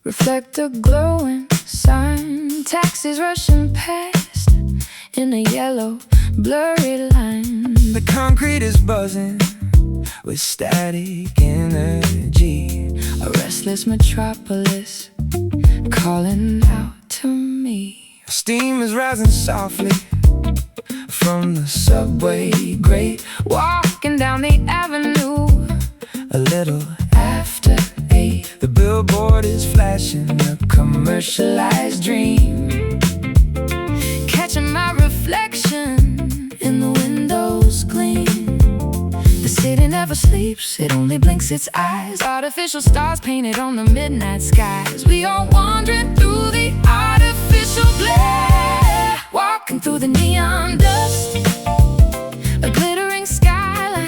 Reflector glowing sign, taxis rushing past in a yellow, blurry line. The concrete is buzzing with static energy. A restless metropolis calling out to me. Steam is rising softly from the subway grate. Walking down the avenue A little after 8, the billboard is flashing a commercialized dream. catching my reflection in the window's gleam. The city never sleeps, it only blinks its eyes. Artificial stars painted on the midnight skies. We are wandering through the artificial glare, walking through the neon dust. A glittering skyline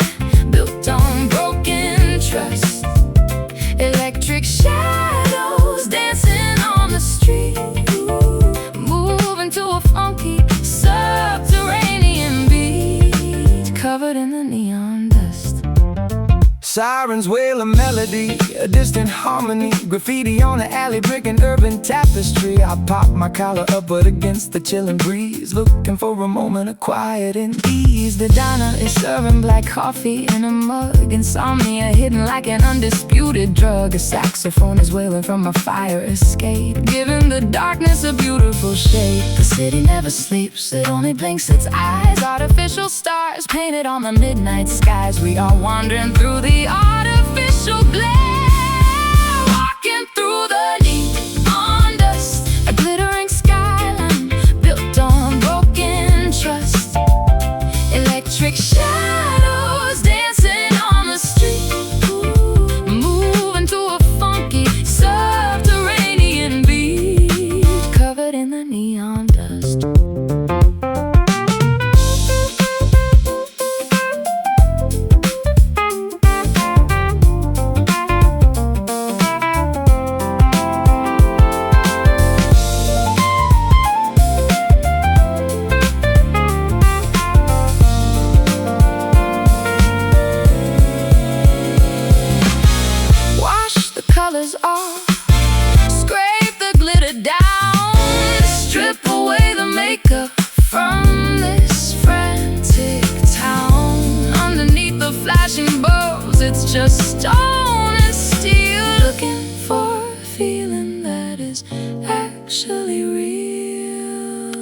built on broken trust. Electric shadows dancing on the street, moving to a funky subterranean beat, covered in the neon dust. Sirens wail a melody, a distant harmony. Graffiti on the alley, brick and urban tapestry. I pop my collar upward against the chilling breeze, looking for a moment of quiet and ease. The diner is serving black coffee in a mug. Insomnia hidden like an undisputed drug. A saxophone is wailing from a fire escape, giving the darkness a beautiful shape. The city never sleeps, it only blinks its eyes. Artificial stars painted on the midnight skies. We are wandering through the artificial glare, walking through the neon dust. A glittering skyline built on broken trust. Electric shadows dancing on the street, moving to a funky subterranean beat, covered in the neon dust. Colors off, scrape the glitter down, strip away the makeup from this frantic town. Underneath the flashing bulbs, it's just stone and steel, looking for a feeling that is actually real.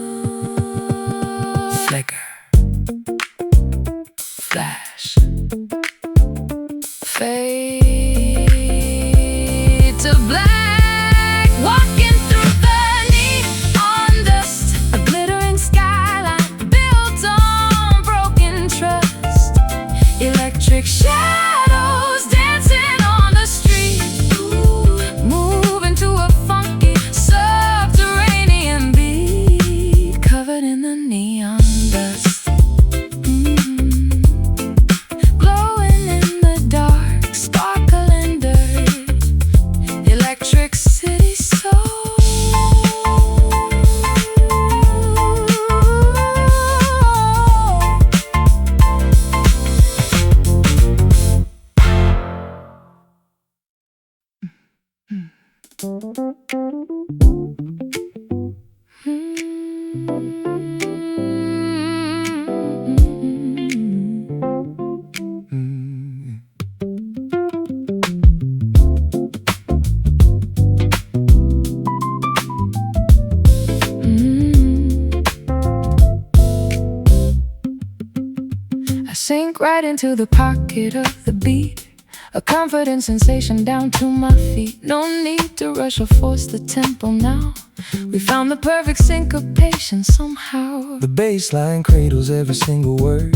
Flicker, Flash, fade to black, walking through the neon dust. A glittering skyline built on broken trust. Electric shadows dancing on the street, moving to a funky subterranean beat, covered in the neon dust. Glowing in the dark, sparkling dirt. Electric city soul. Sink right into the pocket of the beat, a confident sensation down to my feet. No need to rush or force the tempo now. We found the perfect syncopation somehow. the bass line cradles every single word,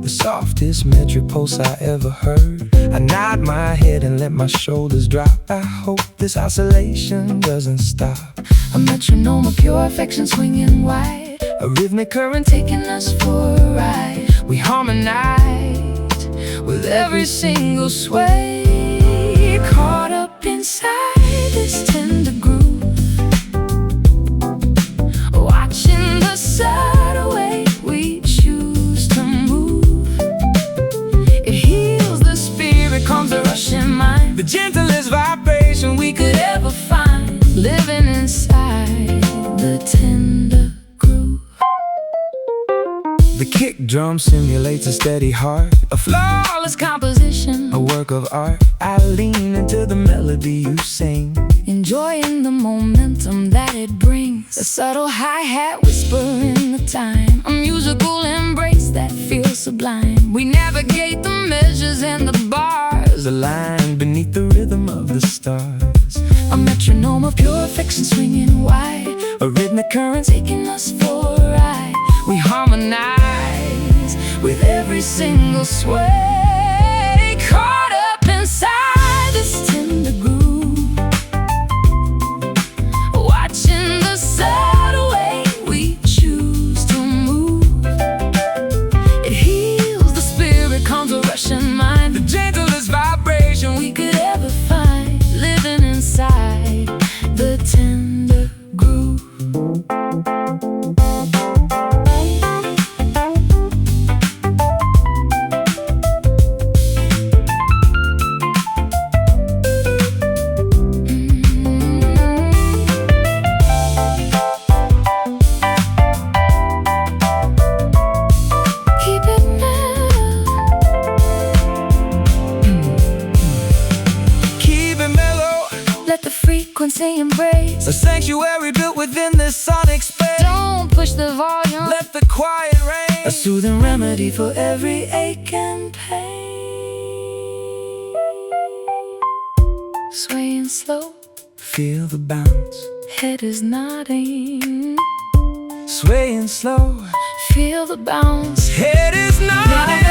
the softest metric pulse I ever heard. I nod my head and let my shoulders drop. I hope this oscillation doesn't stop. A metronome of pure affection swinging wide, A rhythmic current taking us for a ride. We harmonize with every single sway, caught up inside this tender groove, watching the subtle way we choose to move. It heals the spirit, calms the rushing mind, the gentlest vibration we could ever find. The kick drum simulates a steady heart, a flawless composition, a work of art. I lean into the melody you sing, enjoying the momentum that it brings. A subtle hi-hat whisper in the time, a musical embrace that feels sublime. We navigate the measures and the bars, a line beneath the rhythm of the stars. A metronome of pure affection swinging wide, a rhythmic current taking us for a ride. We harmonize with every single sway, caught up inside this tender groove, watching the subtle way we choose to move. It heals the spirit, calms a rushing mind, the gentlest vibration we could ever find, living inside the tender groove. Frequency embrace, a sanctuary built within this sonic space. Don't push the volume, let the quiet reign, a soothing remedy for every ache and pain. Swaying slow, feel the bounce, head is nodding. Swaying slow, feel the bounce, head is nodding.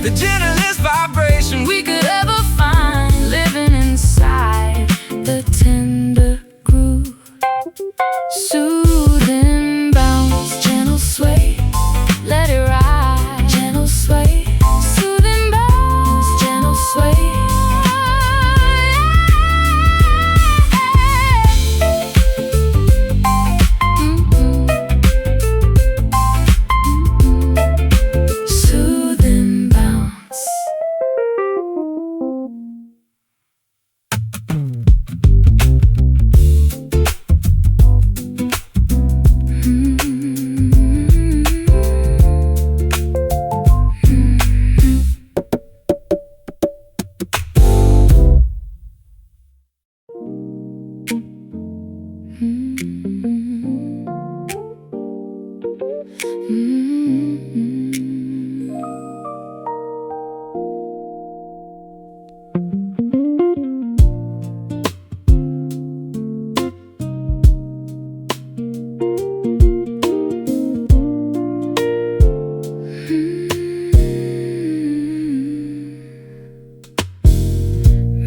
The gentlest vibration we could ever find, living inside the tender groove. Soothing bounce, gentle sway, let it ride. Gentle sway, soothing bounce, gentle sway.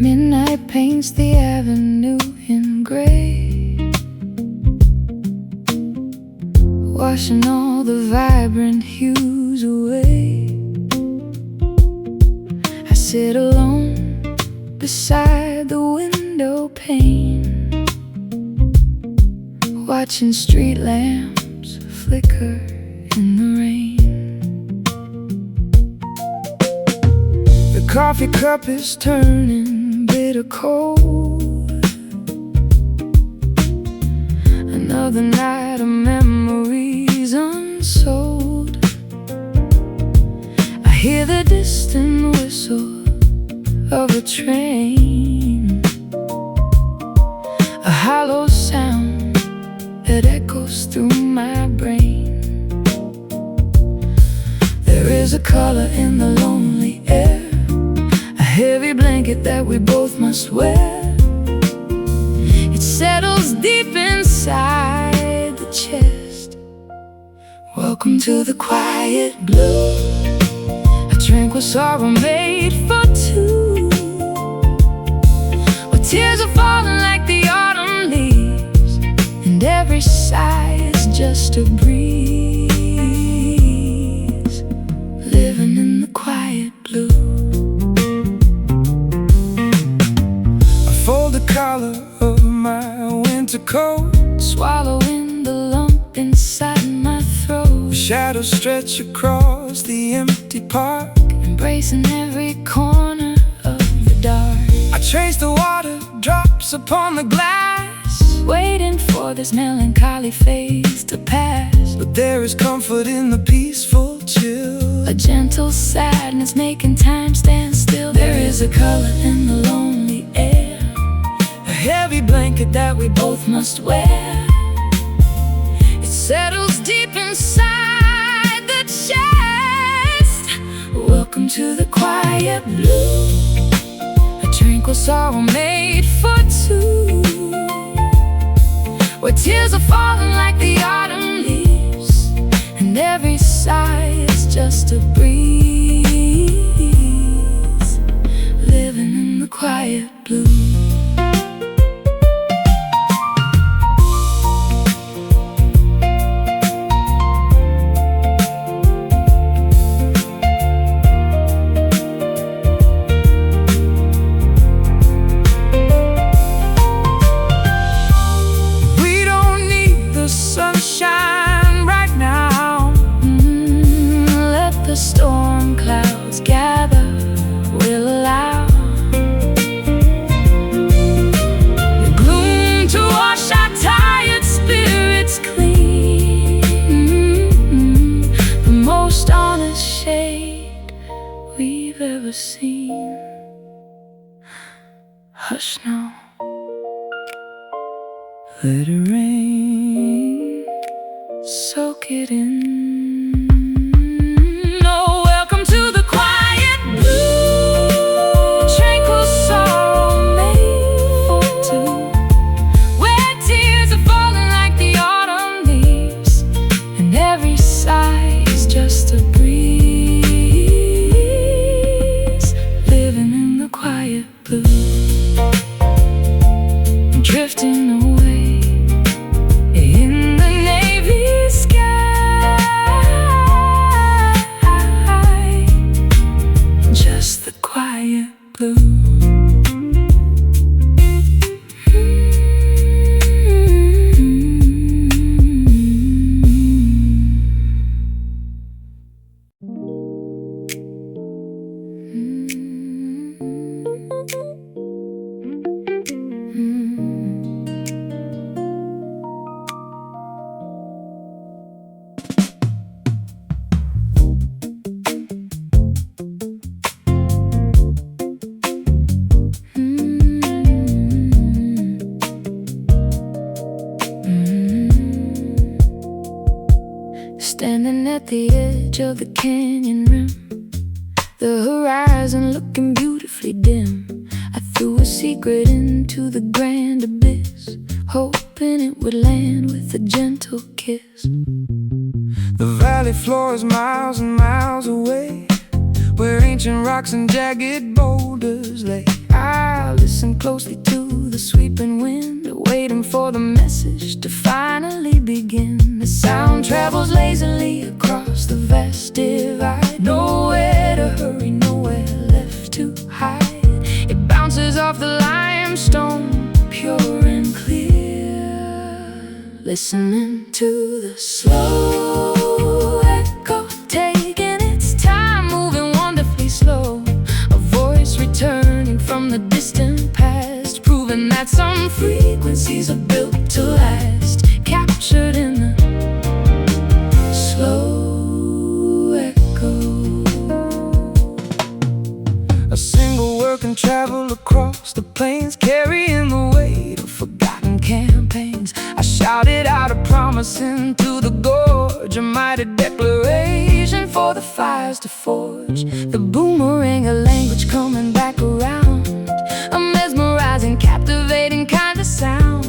Midnight paints the avenue in gray, washing all the vibrant hues away. I sit alone beside the window pane, watching street lamps flicker in the rain. The coffee cup is turning bitter cold, another night of memories unsold. I hear the distant whistle of a train, a hollow sound that echoes through my brain. There is a color in the lonely air, a heavy blanket that we both must wear. It settles deep inside the chest. Welcome to the quiet blue, a tranquil sorrow made for two, where tears are falling like the autumn leaves, and every sigh is just a breeze, living in the quiet blue. I fold the collar of my winter coat, swallowing the lump inside my throat. shadows stretch stretch across the empty park, embracing every corner of the dark. I trace the water drops upon the glass, waiting for this melancholy phase to pass. but there is comfort in the peaceful chill, a gentle sadness making time stand still. There is a color in the lonely air, a heavy blanket that we both must wear. It settles deep inside the chest. Welcome to the quiet blue, a tranquil sorrow made for two, where tears are falling like the autumn leaves, and every sigh is just a breeze, living in the quiet blue. The storm clouds gather, will allow the gloom to wash our tired spirits clean. The most honest shade we've ever seen. Hush now, let it rain, soak it in. Drifting away in the navy sky, just the quiet blue. Standing at the edge of the canyon rim, the horizon looking beautifully dim. I threw a secret into the grand abyss, hoping it would land with a gentle kiss. The valley floor is miles and miles away, where ancient rocks and jagged boulders lay. I listened closely to the sweeping wind, waiting for the message to finally begin. The sound travels lazily across the vast divide, nowhere to hurry, nowhere left to hide. It bounces off the limestone, pure and clear, listening to the slow echo, taking its time, moving wonderfully slow. A voice returning from the distant past, proving that some frequencies are built to last, captured in the slow echo. A single word can travel across the plains, carrying the weight of forgotten campaigns. I shouted out a promise into the gorge, a mighty declaration for the fires to forge. The boomerang, a language coming back around, a mesmerizing, captivating kind of sound,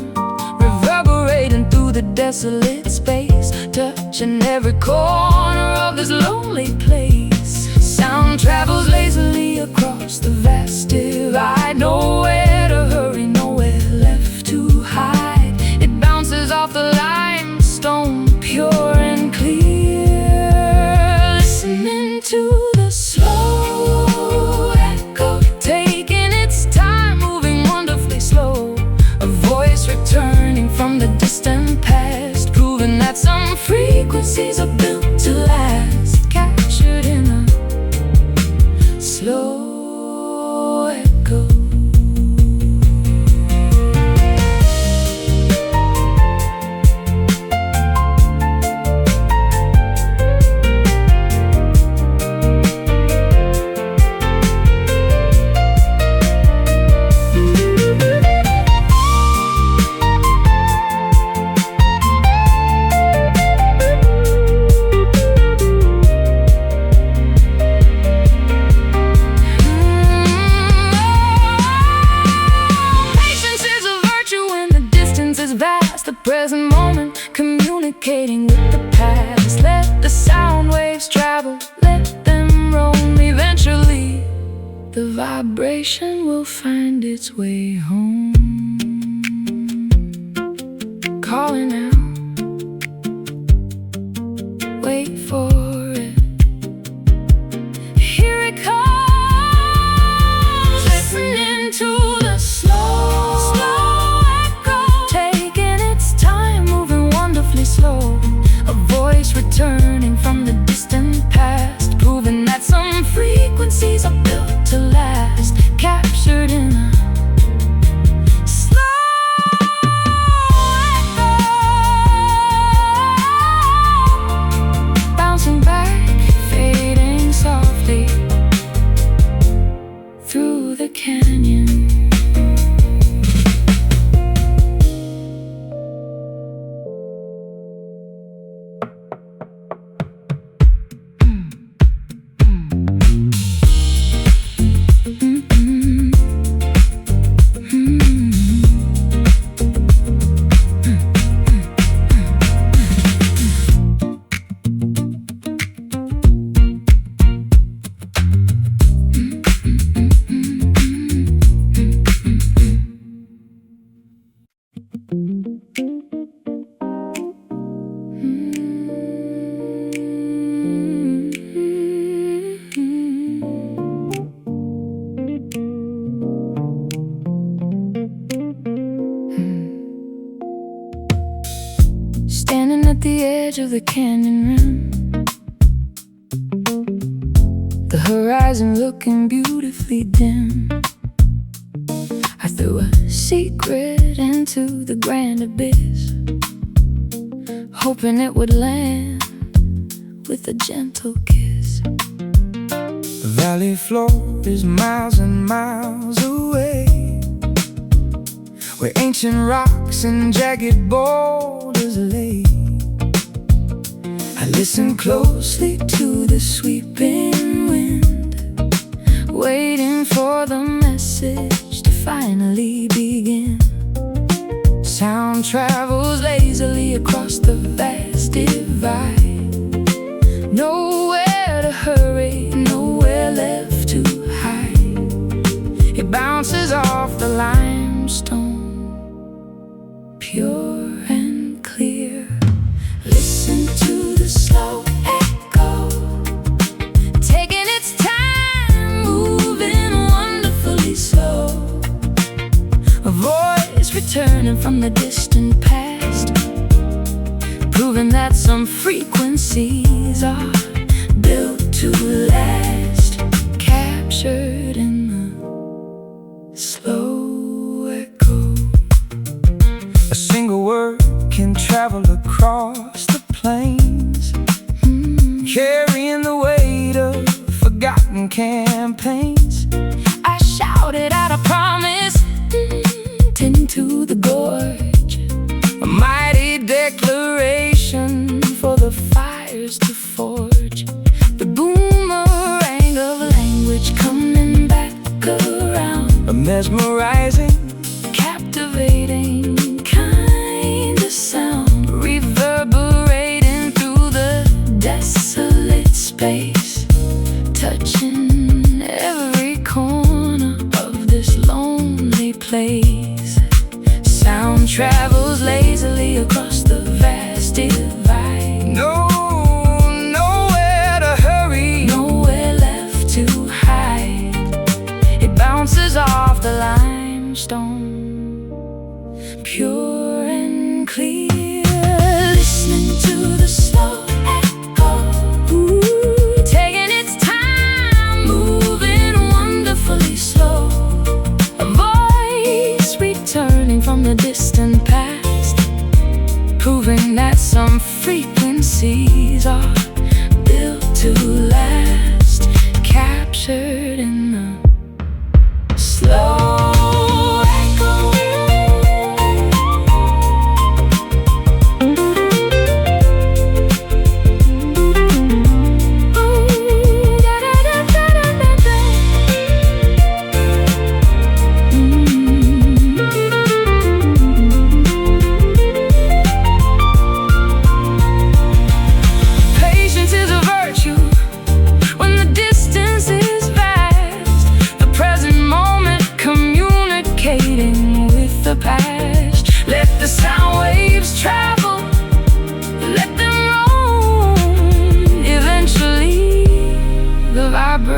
reverberating through the desolate space, touching every corner of this lonely place. Sound travels lazily across the vast divide, nowhere to hurry, nowhere left to hide. It bounces off the limestone, pure and clear, listening to the slow echo, taking its time, moving wonderfully slow. A voice returning from the distant past, proving that some frequencies are built to last, communicating with the past. Let the sound waves travel, let them roam. Eventually the vibration will find its way home. Calling out, wait for it. Here it comes, listening to the slow echo, taking its time, moving wonderfully slow. A voice returning from the distant past, proving that some frequencies are built to last, captured in a through the canyon. Standing at the edge of the canyon rim, the horizon looking beautifully dim. I threw a secret into the grand abyss, hoping it would land with a gentle kiss. The valley floor is miles and miles away, where ancient rocks and jagged boulders lay. I listen closely to the sweeping wind, waiting for the message to finally begin. Sound travels lazily across the vast divide, nowhere to hurry, nowhere left to hide. It bounces off the limestone, pure and clear. Listen to the slow echo, taking its time, moving wonderfully slow. A voice returning from the distant past, proving that some frequencies are built to last, captured in the slow echo. A single word can travel across the plains, carrying the weight of forgotten campaigns. I shouted out a promise into the gorge, A mighty declaration for the fires to forge. The boomerang of language coming back around, a mesmerizing, captivating kind of sound, reverberating through the desolate space, touching every corner of this lonely place. Sound travels lazily across the vast divide, nowhere to hurry, nowhere left to hide. It bounces off the limestone, pure and clear. Listening to the slow echo, taking its time, moving wonderfully slow. A voice returning from the distant past, proving that some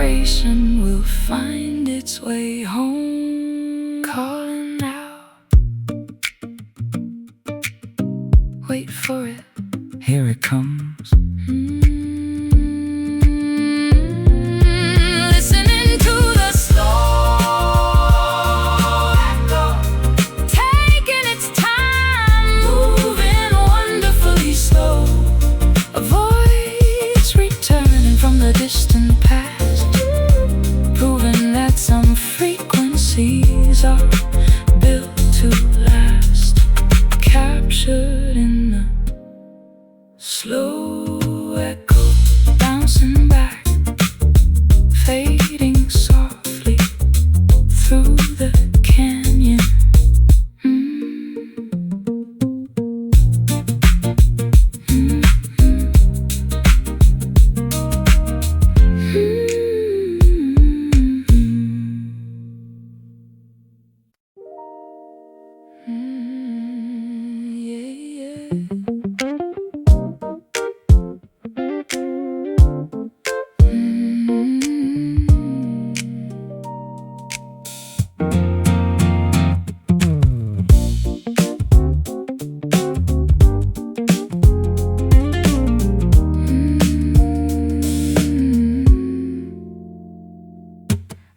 vibration will find its way home. Calling out, wait for it, here it comes. Listening to the slow echo, taking its time, moving wonderfully slow. A voice returning from the distant past, proving that some frequencies are built to last. Captured in the slow echo, bouncing back, fading softly through the canyon.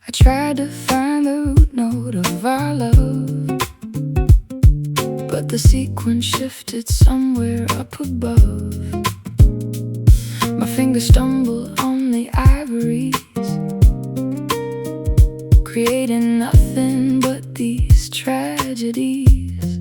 I tried to find the root note of our love, but the sequence shifted somewhere up above. My fingers stumble on the ivories, creating nothing but these tragedies.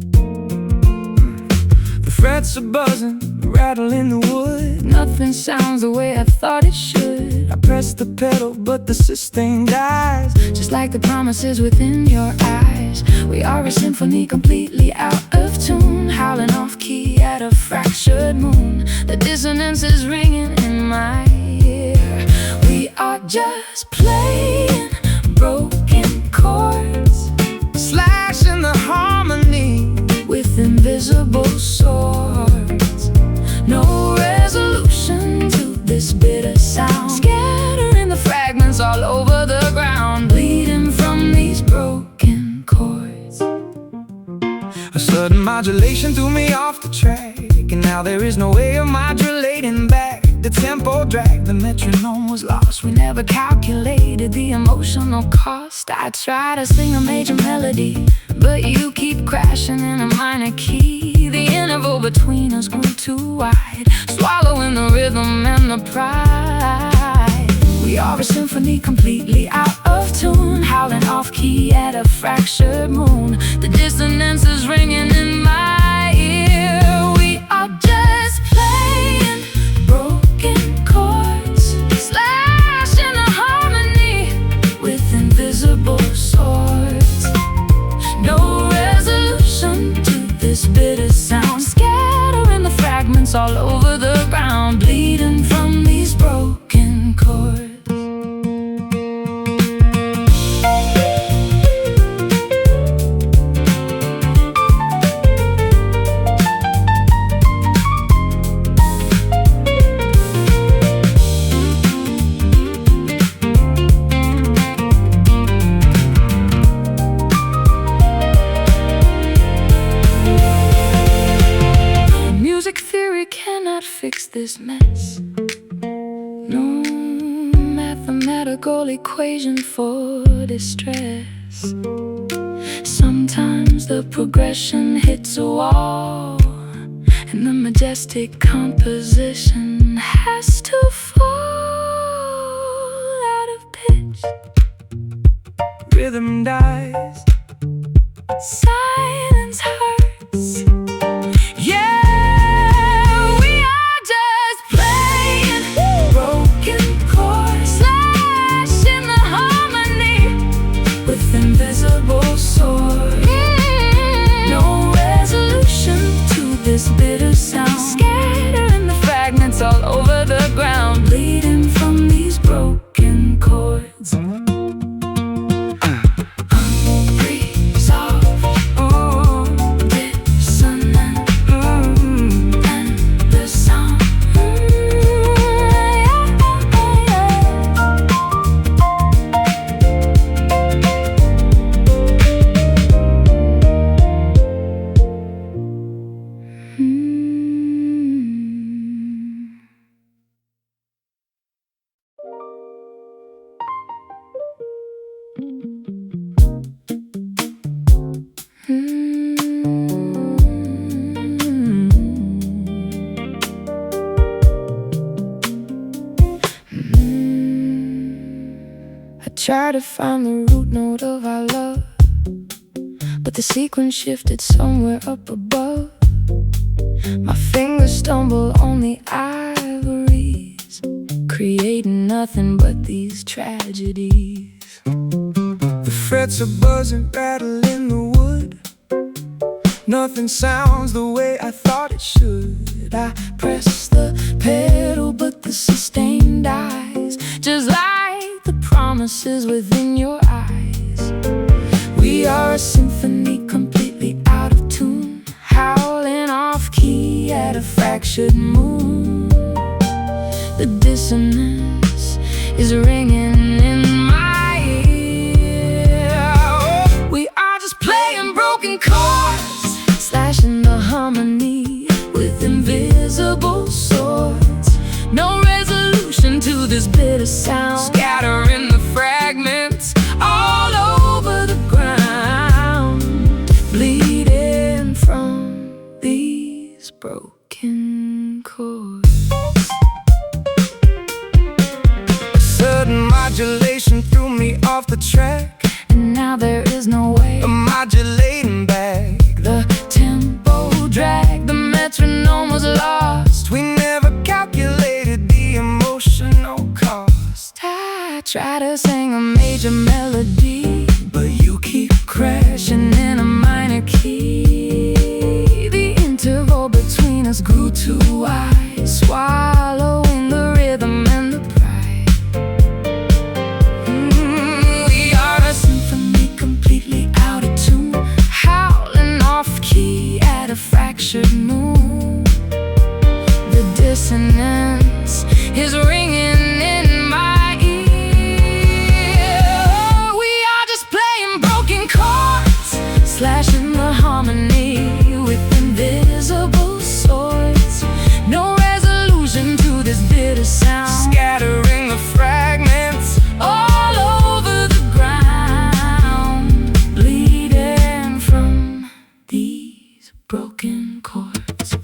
The frets are buzzing, rattle in the wood. Nothing sounds the way I thought it should. I press the pedal, but the sustain dies. Just like the promises within your eyes. We are a symphony completely out of tune, howling off key at a fractured moon. The dissonance is ringing in my ear. We are just playing broken chords, Slashing the harmony with invisible swords. No resolution to this bitter sound, scattering the fragments all over the ground, bleeding from these broken chords. A sudden modulation threw me off the track, and now there is no way of modulating back. The tempo dragged, the metronome was lost. We never calculated the emotional cost. I try to sing a major melody, but you keep crashing in a minor key. The interval between us grew too wide, swallowing the rhythm and the pride. We are a symphony completely out of tune, howling off key at a fractured moon. The dissonance is ringing in my ear. We are just playing broken chords, slashing the harmony with invisible swords. No resolution to this bitter sound, scattering the fragments all over the ground, bleeding from these broken chords. Music theory cannot fix this mess. No mathematical equation for distress. Sometimes the progression hits a wall, and the majestic composition has to fall out of pitch. Rhythm dies, Silence hurts. Yeah, we are just playing broken chords, slashing the harmony with invisible swords. No resolution to this bitter sound, scattering the fragments all over the ground, bleeding from these broken chords. Hungry, soft, tried to find the root note of our love, but the sequence shifted somewhere up above. My fingers stumble on the ivories, creating nothing but these tragedies. The frets are buzzing, rattling the wood. Nothing sounds the way I thought it should. I press the pedal, but the sustain dies, just like the promises within your eyes. We are a symphony completely out of tune, howling off key at a fractured moon. The dissonance is ringing in my ear. We are just playing broken chords, slashing the harmony with invisible swords. No resolution to this bitter sound, scattering the fragments all over the ground, bleeding from these broken chords. A sudden modulation threw me off the track, and now there is no way a modulating back. the tempo dragged, the metronome was lost. We never calculated the emotional cost. I try to sing a major melody, but you keep crashing in a minor key. The interval between us grew too wide, swallowing the rhythm and the pride. We are a symphony completely out of tune, howling off key at a fractured moon. The dissonance is ringing in my ear. We are just playing broken chords, slashing the harmony with invisible swords. No resolution to this bitter sound, Scattering the fragments all over the ground, bleeding from these broken chords.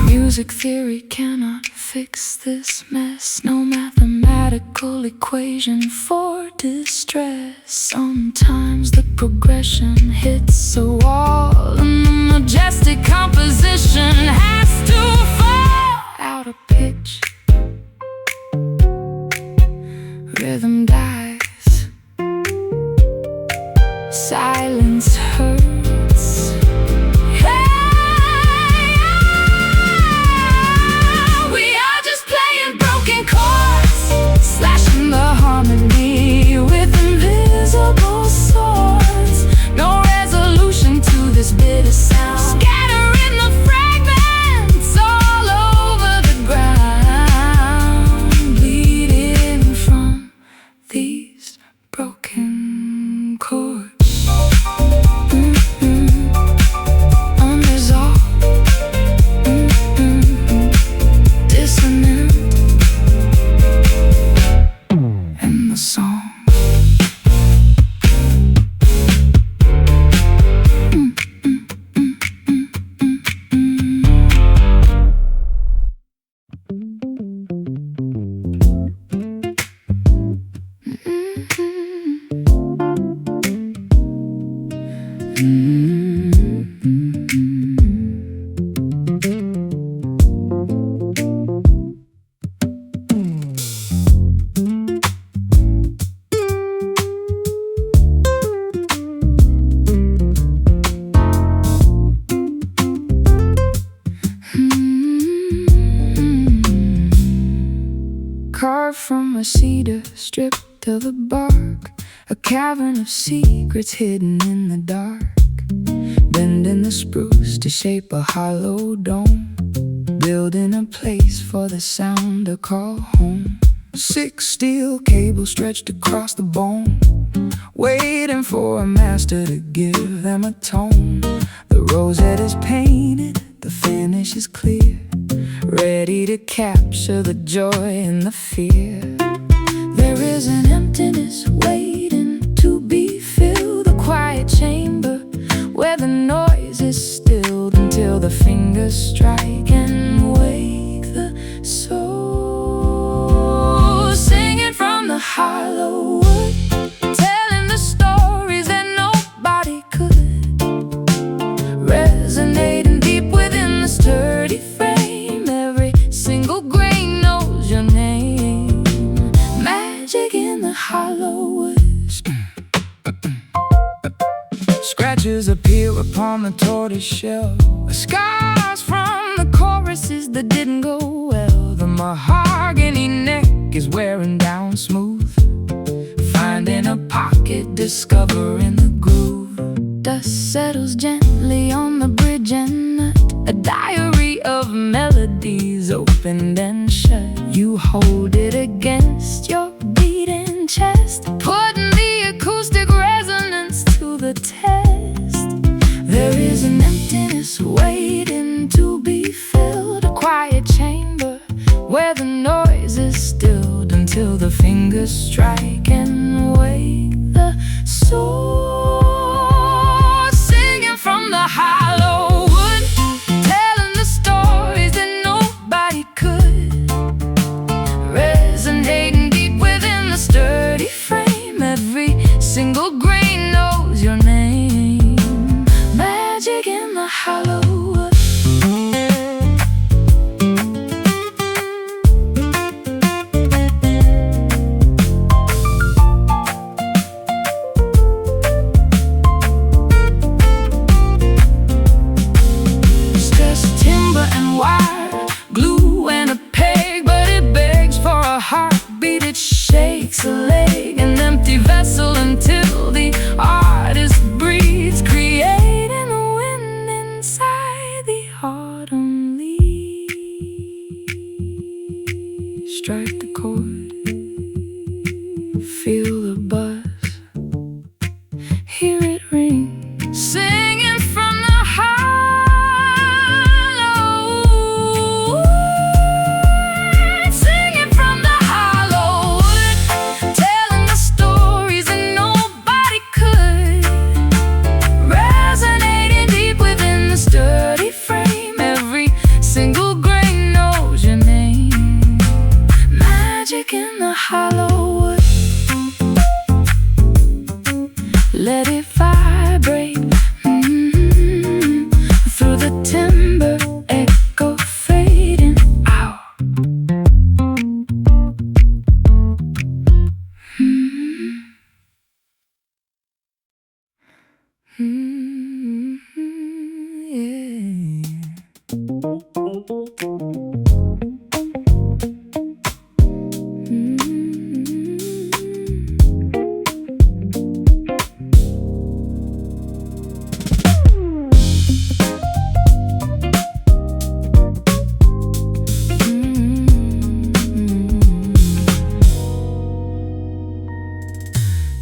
Music theory cannot fix this mess, no mathematical equation for distress. Sometimes the progression hits a wall, and the majestic composition has to fall out of pitch. Rhythm dies, silence hurts. We are just playing broken chords, slashing the harmony with invisible swords. No resolution to this bitter sound, scattering the fragments all over the ground, bleeding from these broken chords. Unresolved, dissonant, and the song. Carved from a cedar, stripped of the bark, a cavern of secrets hidden in the dark. Bending the spruce to shape a hollow dome, building a place for the sound to call home. 6 steel cables stretched across the bone, waiting for a master to give them a tone. The rosette is painted, the finish is clear, ready to capture the joy and the fear. There is an emptiness waiting to be filled, a quiet chamber where the noise is stilled until the fingers strike and wake the soul. Singing from the hollow wood, telling the stories that nobody could, resonating deep within the sturdy frame. Every single grain knows your name. Magic in the hollow wood. Scratches appear upon the tortoise shell, scars from the choruses that didn't go well. The mahogany neck is wearing down smooth, finding a pocket, discovering the groove. Dust settles gently on the bridge and nut, a diary of melodies opened and shut. You hold it against your beating chest, putting the acoustic resonance to the test. There is an emptiness waiting to be filled, a quiet chamber where the noise is stilled until the fingers strike and wake the soul. Singing from the hollow wood, telling the stories that nobody could, resonating deep within the sturdy frame. Every single grain knows your name. Magic in the hollow wood. Stressed timber and wire, glue and a peg, but it begs for a heartbeat. It shakes a leg, an empty vessel until the artist breathes, creating a wind inside the autumn leaves. Strike the chord, feel the buzz, hear it ring. Singing from the hollow wood, singing from the hollow wood, telling the stories that nobody could, resonating deep within the sturdy frame. Every single grain knows your name. Magic in the hollow wood. Let it vibrate through the timber, echo fading out.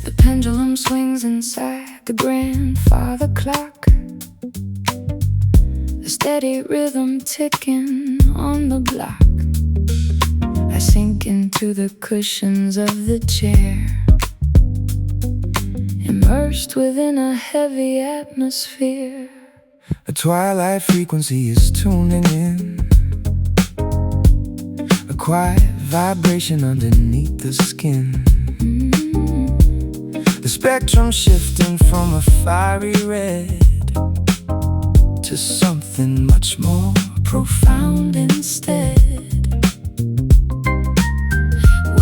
The pendulum swings inside the grandfather clock, a steady rhythm ticking on the block. I sink into the cushions of the chair, immersed within a heavy atmosphere. A twilight frequency is tuning in, a quiet vibration underneath the skin. The spectrum shifting from a fiery red to something much more profound instead.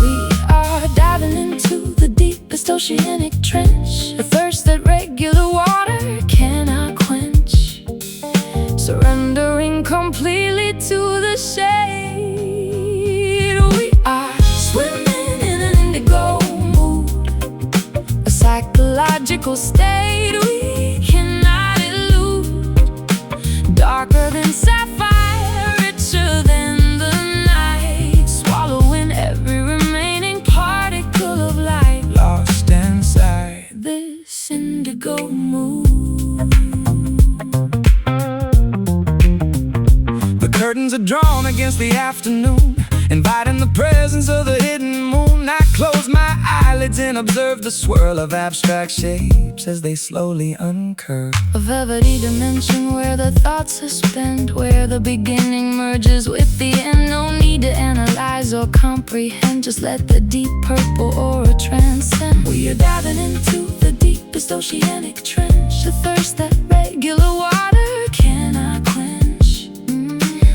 We are diving into the deepest oceanic trench, a thirst that regular water cannot quench, surrendering completely to the shade. We are swimming in an indigo mood, a psychological state we cannot elude, darker than sapphire, richer than the night, swallowing every remaining drawn against the afternoon, inviting the presence of the hidden moon. I close my eyelids and observe the swirl of abstract shapes as they slowly uncurve. A velvety dimension where the thoughts suspend, where the beginning merges with the end. No need to analyze or comprehend, just let the deep purple aura transcend. We are diving into the deepest oceanic trench, a thirst that regular water cannot quench.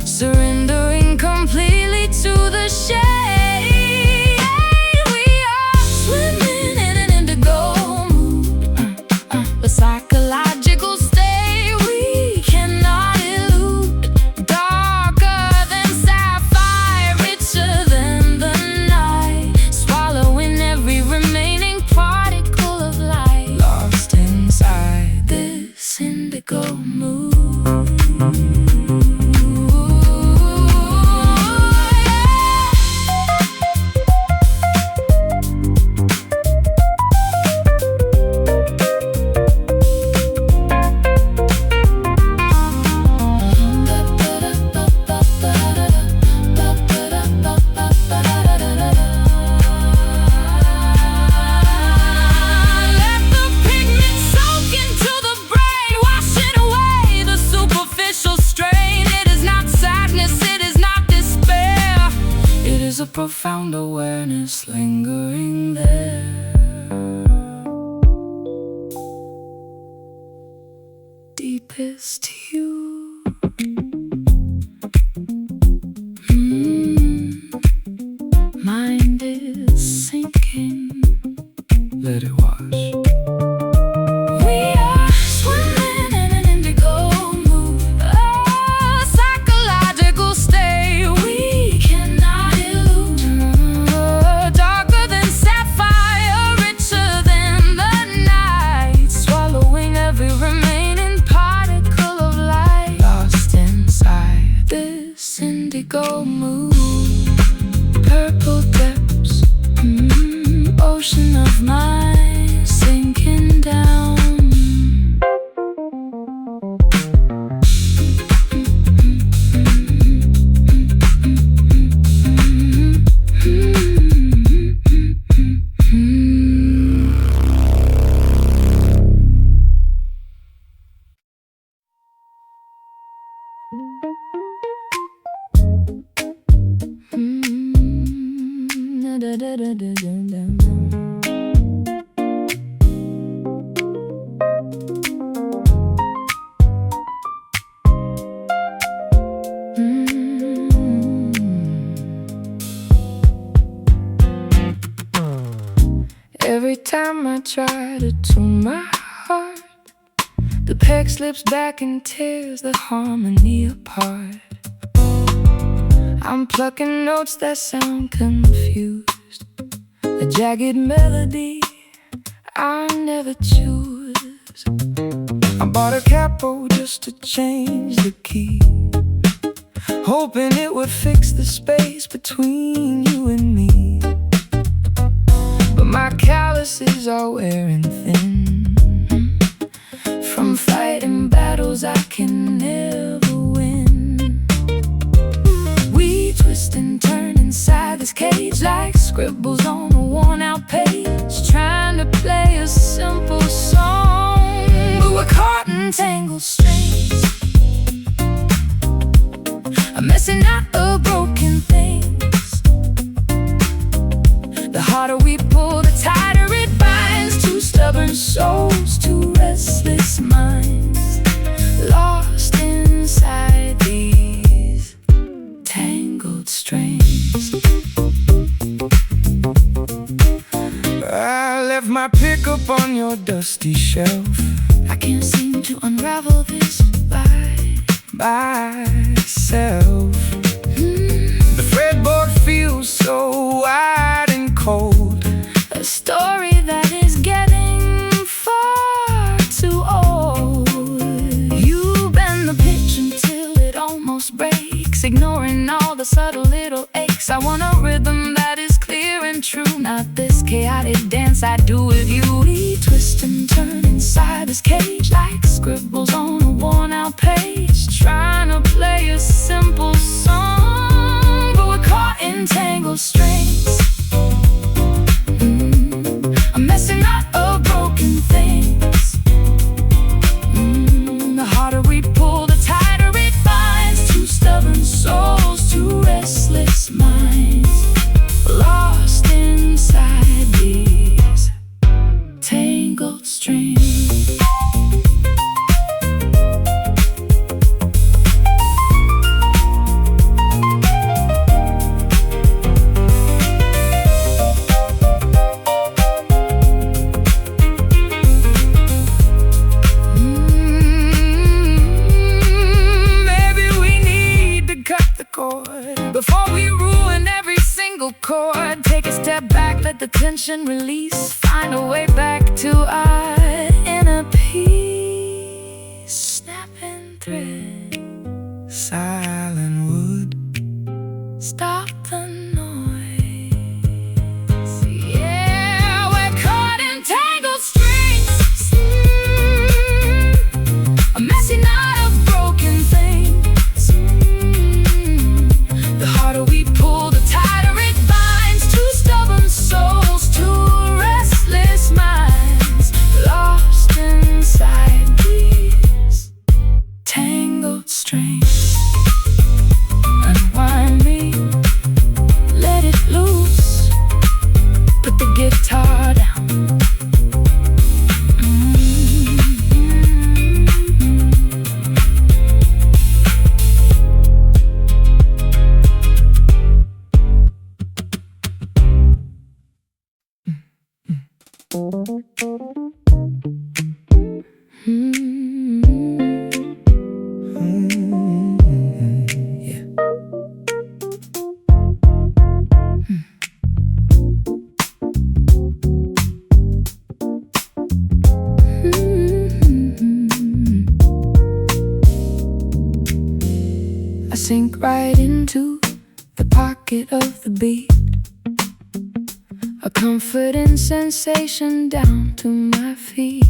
Surrendering completely to the shade. We are swimming in an indigo mood, a psychological state we cannot elude. Darker than sapphire, richer than the night, swallowing every remaining particle of light, lost inside this indigo mood. A profound awareness lingering there. Deepest hue. Mind is sinking. Let it wash. Indigo mood, purple depths, ocean of mine sinking down. Every time I try to tune my heart, the peg slips back and tears the harmony apart. I'm plucking notes that sound confused, a jagged melody I never choose. I bought a capo just to change the key, hoping it would fix the space between you and me. But my calluses are wearing thin from fighting battles I can never win. We twist and turn inside this cage like scribbles on a worn-out page, trying to play a simple song, but we're caught in tangled strings. I'm messing out of broken things. The harder we pull, the tighter it binds. Two stubborn souls, two restless minds, lost inside these tangled strings. I left my pickup on your dusty shelf. I can't seem to unravel this by myself. The fretboard feels so wide and cold, a story that is getting far too old. You bend the pitch until it almost breaks, ignoring all the subtle little aches. I want a rhythm that is clear and true, not this chaotic dance I do with you. We twist and turn inside this cage like scribbles on a worn-out page, trying to play a simple song, tangled strings. A messy knot of broken things. The harder we pull, the tighter it binds. Two stubborn souls, two restless minds, lost inside these tangled strings. Before we ruin every single chord, take a step back, let the tension release. Find a way back to our inner peace. Snapping thread, Silent wood, stop the noise. Yeah, we're caught in tangled strings. A messy knot of broken things. The harder we pull, the tighter it binds. Two stubborn souls, two restless minds, lost inside these tangled strings. Unwind me, let it loose. Put the guitar down. I sink right into the pocket of the beat, a comforting sensation down to my feet.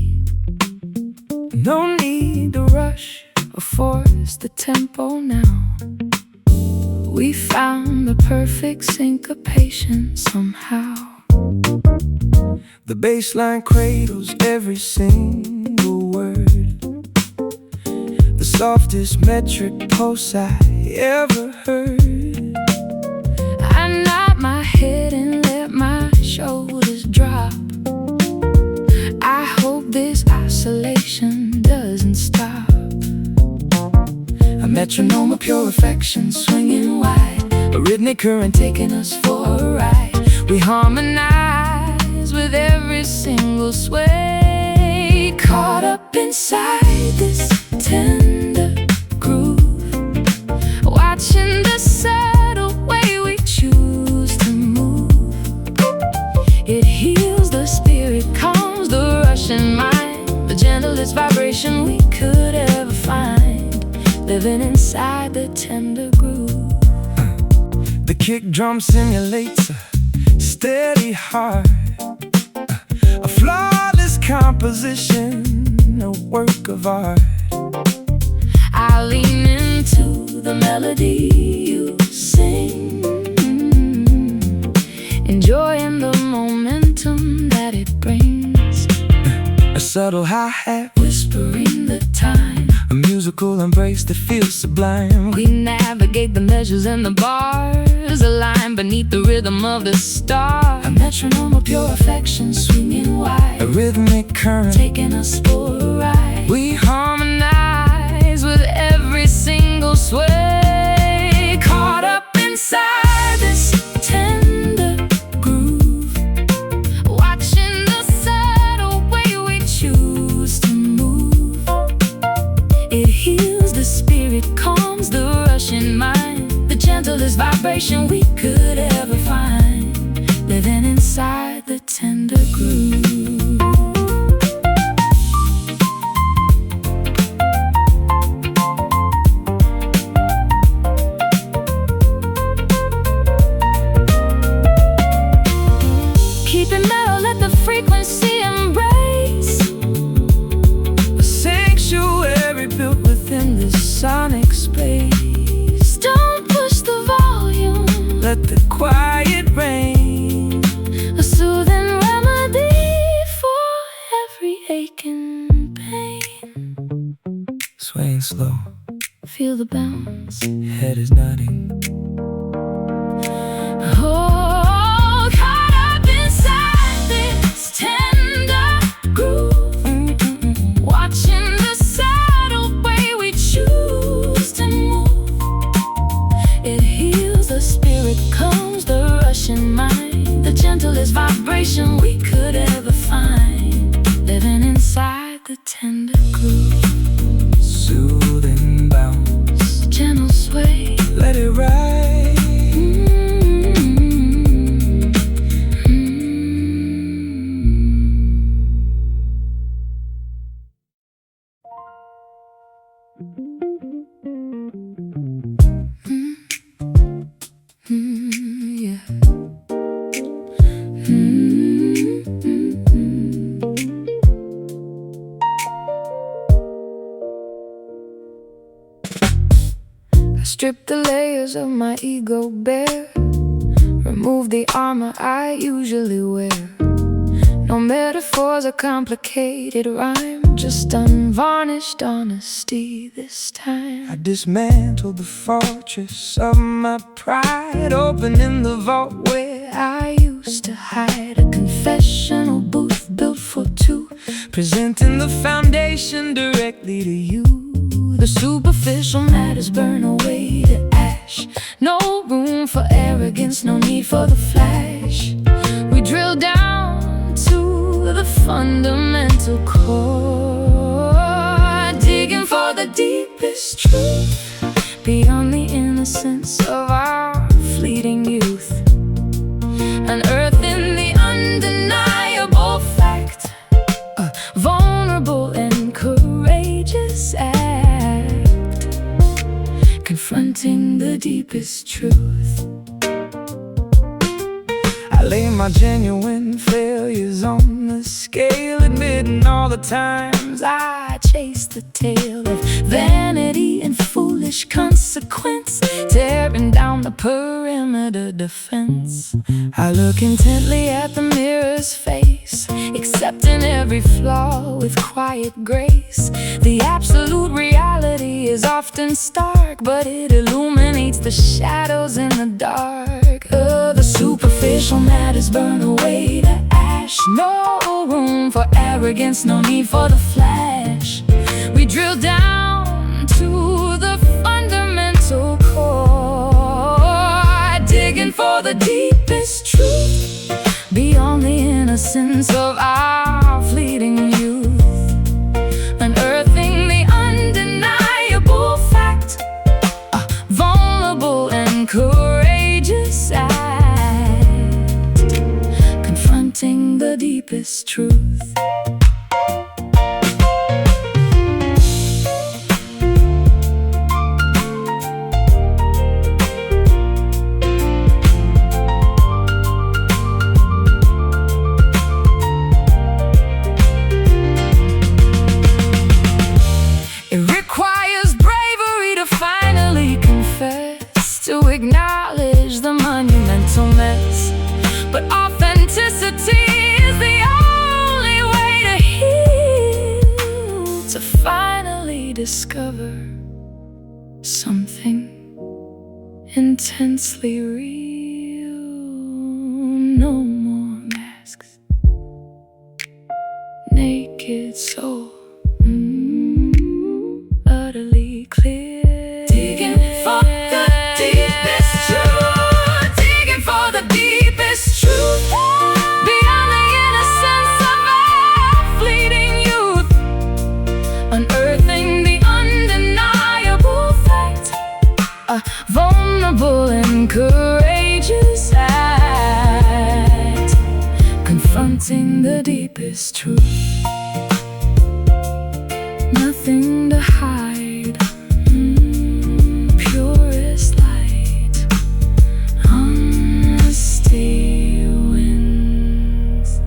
No need to rush or force the tempo now. We found the perfect syncopation somehow. the bass line cradles every single word. The softest metric pulse I ever heard. I nod my head and let my shoulders drop. I hope this isolation doesn't stop. A metronome of pure affection swinging wide, a rhythmic current taking us for a ride. We harmonize with every single sway, caught up inside this tender groove, watching the subtle way we choose to move. It heals the spirit, calms the rushing mind, the gentlest vibration we could ever find, living inside the tender groove. The kick drum simulates a steady heart, a flawless composition, a work of art. I lean into the melody you sing, enjoying the momentum that it brings. A subtle hi-hat, Whispering the time, a musical embrace that feels sublime. we navigate the measures and the bars, align beneath the rhythm of the star. A metronome of pure affection swinging wide, A rhythmic current, taking us for a ride. we harmonize with every single sway, caught up inside this tender groove, watching the subtle way we choose to move. It heals the spirit, calms the rushing mind, the gentlest vibration we could ever find, living inside the tender groove. quiet rain, a soothing remedy for every ache and pain. swaying slow, Feel the bounce, head is nodding. oh, caught up inside this tender groove, watching the subtle way we choose to move. It heals the spirit, calms the rushing mind, the gentlest vibration we could ever find, living inside the tender groove. Soothing bounce, Gentle sway, let it ride. Yeah. I strip the layers of my ego bare, remove the armor I usually wear. No metaphors or complicated rhyme, just unvarnished honesty this time. I dismantled the fortress of my pride, opening the vault where I used to hide, a confessional booth built for two, presenting the foundation directly to you. the superficial matters burn away to ash. No room for arrogance, no need for the flash. We drill down to the fundamental core, digging for the deepest truth, beyond the innocence of our fleeting youth, unearthing the undeniable fact, a vulnerable and courageous act, confronting the deepest truth. I lay my genuine failures on the scale, admitting all the times I chased the tail of vanity and foolish consequence, tearing down the perimeter defense. I look Intently at the mirror's face, accepting every flaw with quiet grace. The absolute reality is often stark, but it illuminates the shadows in the dark. The superficial matters burn away to ash. No room for arrogance, no need for the flash. We drill down to the fundamental core, digging for the deepest truth, beyond the innocence of our fleeting youth, unearthing the undeniable fact, a vulnerable and courageous act, confronting the deepest truth. To acknowledge the monumental mess, but authenticity is the only way to heal, to finally discover something intensely real. No more masks, naked soul, utterly clear, digging for the deepest truth, digging for the deepest truth, beyond the innocence of our fleeting youth, unearthing the undeniable fact, a vulnerable and courageous act, confronting the deepest truth. Nothing to hide, purest light, honesty wins.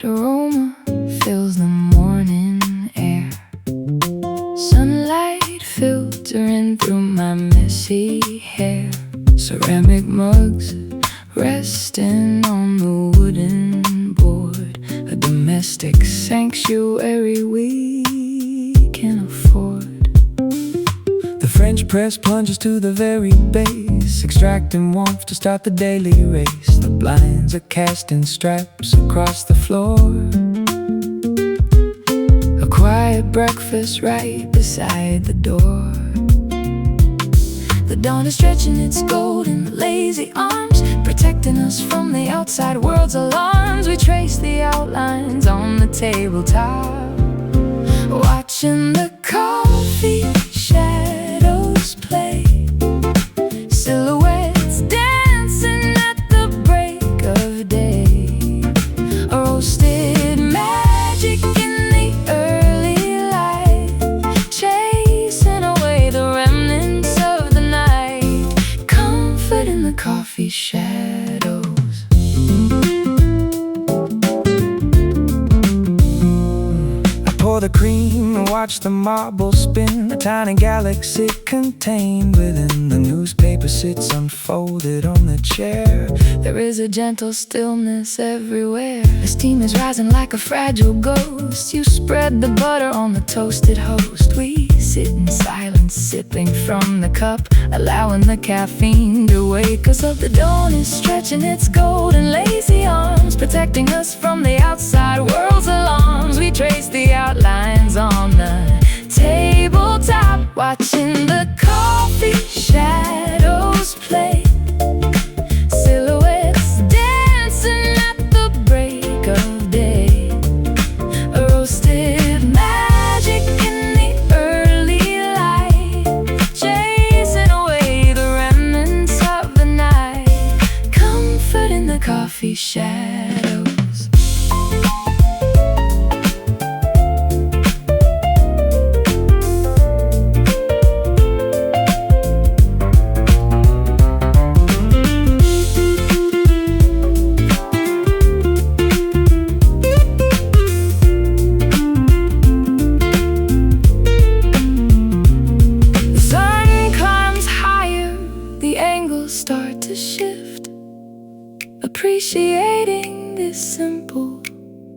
aroma fills the morning air. Sunlight filtering through my messy hair. Ceramic mugs resting on the wooden board. A domestic sanctuary we can afford. The French press plunges to the very base, extracting warmth to start the daily race. The blinds are casting straps across the floor. A quiet breakfast right beside the door. The dawn is stretching its golden, lazy arms, protecting us from the outside world's alarms. We trace the outlines on the tabletop, watching the coffee shadows play. Silhouettes dancing at the break of day. A roasted magic in the early light, chasing away the remnants of the night. Comfort in the coffee shadows. Pour the cream and watch the marble spin. A tiny galaxy contained within. The newspaper sits unfolded on the chair. There is a gentle stillness everywhere. The steam is rising like a fragile ghost. You spread the butter on the toasted host. We sit in silence, sipping from the cup, allowing the caffeine to wake us up. The dawn is stretching its golden, lazy arms, protecting us from the outside world's alarms. We trace the outlines on the tabletop, watching the coffee shadows play. Silhouettes dancing at the break of day. A roasted magic in the early light, chasing away the remnants of the night. Comfort in the coffee shadows. Start to shift, appreciating this simple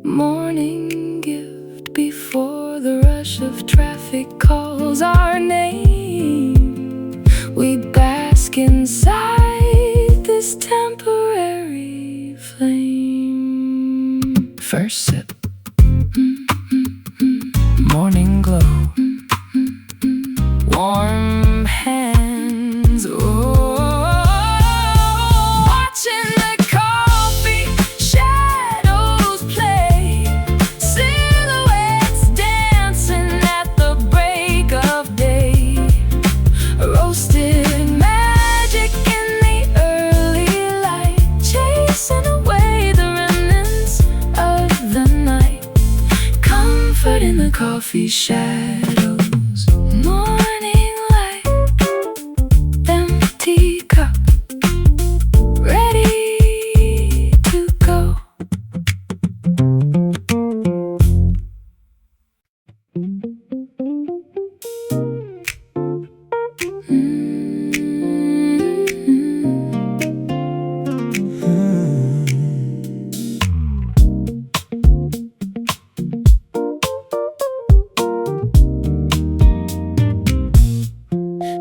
morning gift before the rush of traffic calls our name. We bask inside this temporary flame. First sip, Morning glow, warm hands, in the coffee shadows. Morning light, empty cup, ready to go.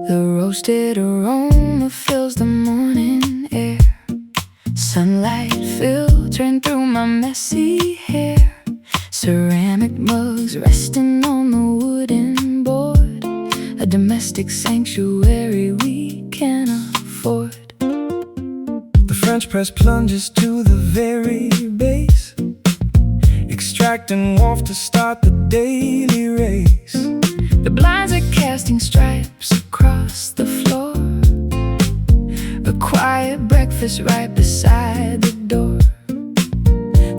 Roasted aroma fills the morning air. Sunlight filtering through my messy hair. Ceramic mugs resting on the wooden board. A domestic sanctuary we can afford. the French press plunges to the very base, extracting warmth to start the daily race. The blinds are casting stripes across the floor. A quiet breakfast right beside the door.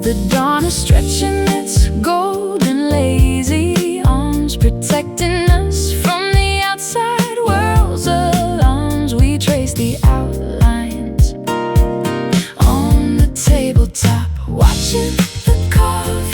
The dawn is stretching its golden, lazy arms, protecting us from the outside world's alarms. We trace the outlines on the tabletop, watching the coffee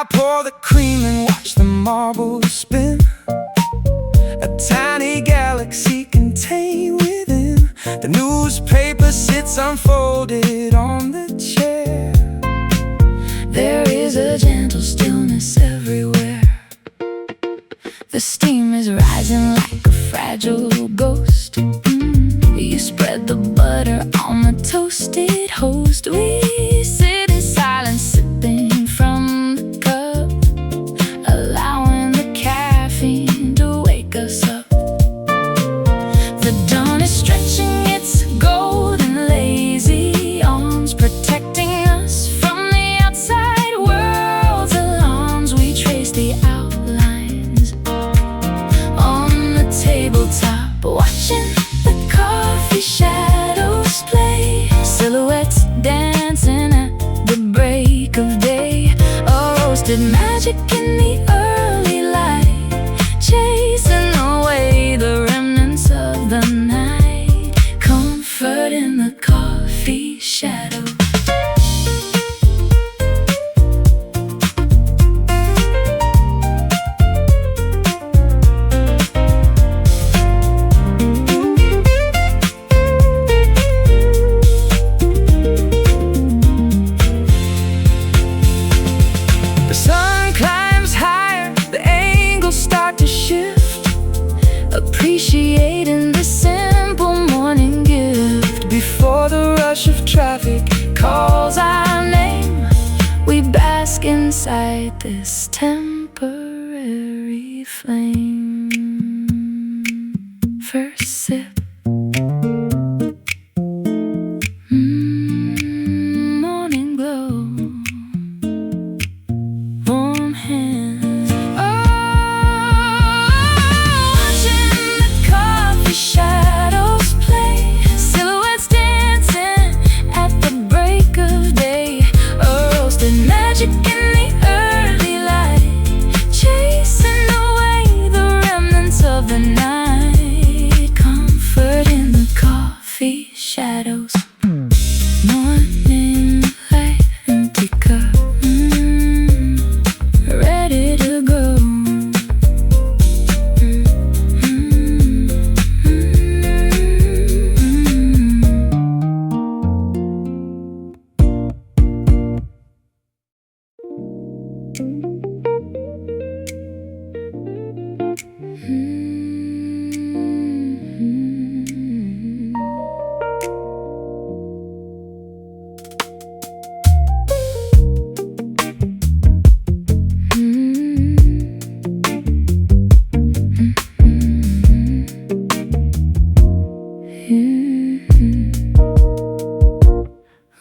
I pour the cream and watch the marbles spin, a tiny galaxy contained within. The newspaper sits unfolded on the chair. There is a gentle stillness everywhere. The steam is rising like a fragile ghost. You spread the butter on the toasted host. We sit in silence, sipping from the cup, allowing the caffeine to wake us up. The dawn is stretching its golden lazy arms, protecting us from the outside world's alarms. We trace the outlines on the tabletop, watching the coffee shadows play, silhouettes dancing at the break of day. A roasted magic in the early light, chasing away the remnants of the night. Comfort in the coffee shadows. The sun climbs higher, the angles start to shift, appreciating the simple morning gift. Before the rush of traffic calls our name, we bask inside this temporary flame. First sip, morning glow, warm hands. Watching the coffee shadows play, silhouettes dancing at the break of day. A roasted magic in the early light, chasing away the remnants of the night. Comfort in the coffee shadows. Morning light, empty cup, ready to go.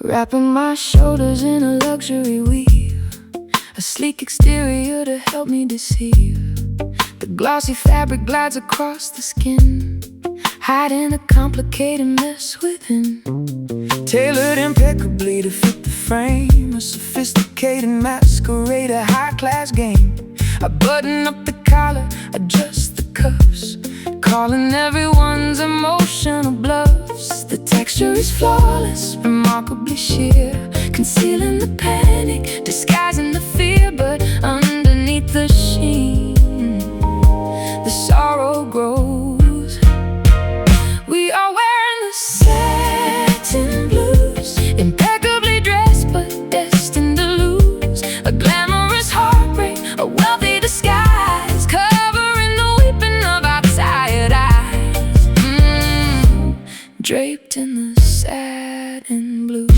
Wrapping my shoulders in a luxury weave, a sleek exterior to help me deceive. The glossy fabric glides across the skin, hiding a complicated mess within. Tailored impeccably to fit the frame, a sophisticated masquerade, a high-class game. I button up the collar, adjust the cuffs, calling everyone's emotional bluffs. The texture is flawless, remarkably sheer, concealing the panic, disguising the fear. But underneath the sheen, the sorrow grows. We are wearing the satin blues, impeccably dressed but destined to lose. A glamorous heartbreak, a wealthy disguise, covering the weeping of our tired eyes. Draped in the satin blues.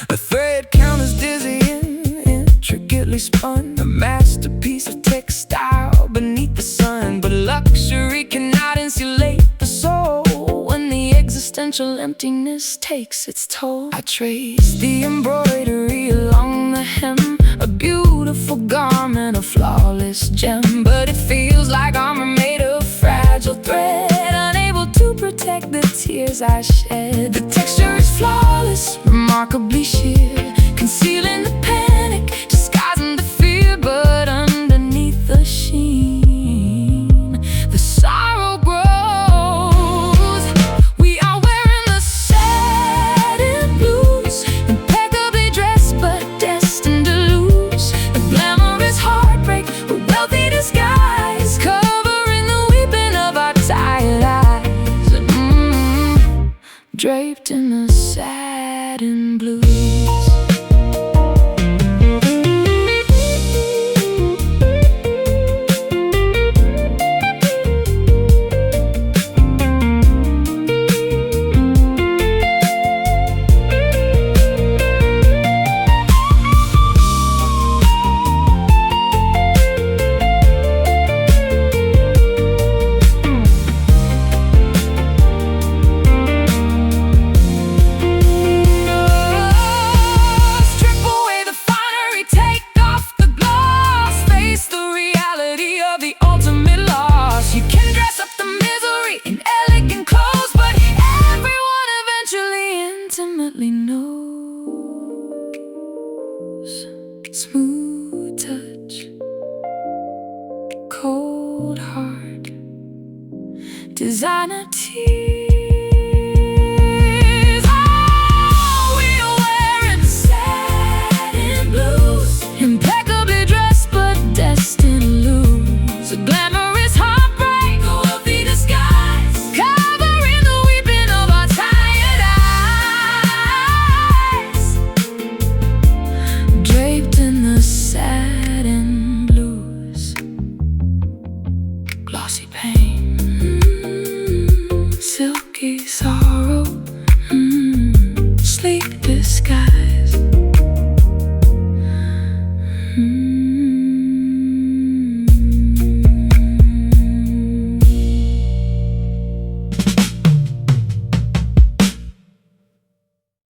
A thread count is dizzying, intricately spun, a masterpiece of textile beneath the sun. But luxury cannot insulate the soul when the existential emptiness takes its toll. I trace the embroidery along the hem, a beautiful garment, a flawless gem. But it feels like armor made of fragile thread, unable to protect the tears I shed. The texture is flawless, remarkably sheer, concealing the panic, disguising the fear. But underneath the sheen, the sorrow grows. We are wearing the satin blues, impeccably dressed but destined draped in a satin blue.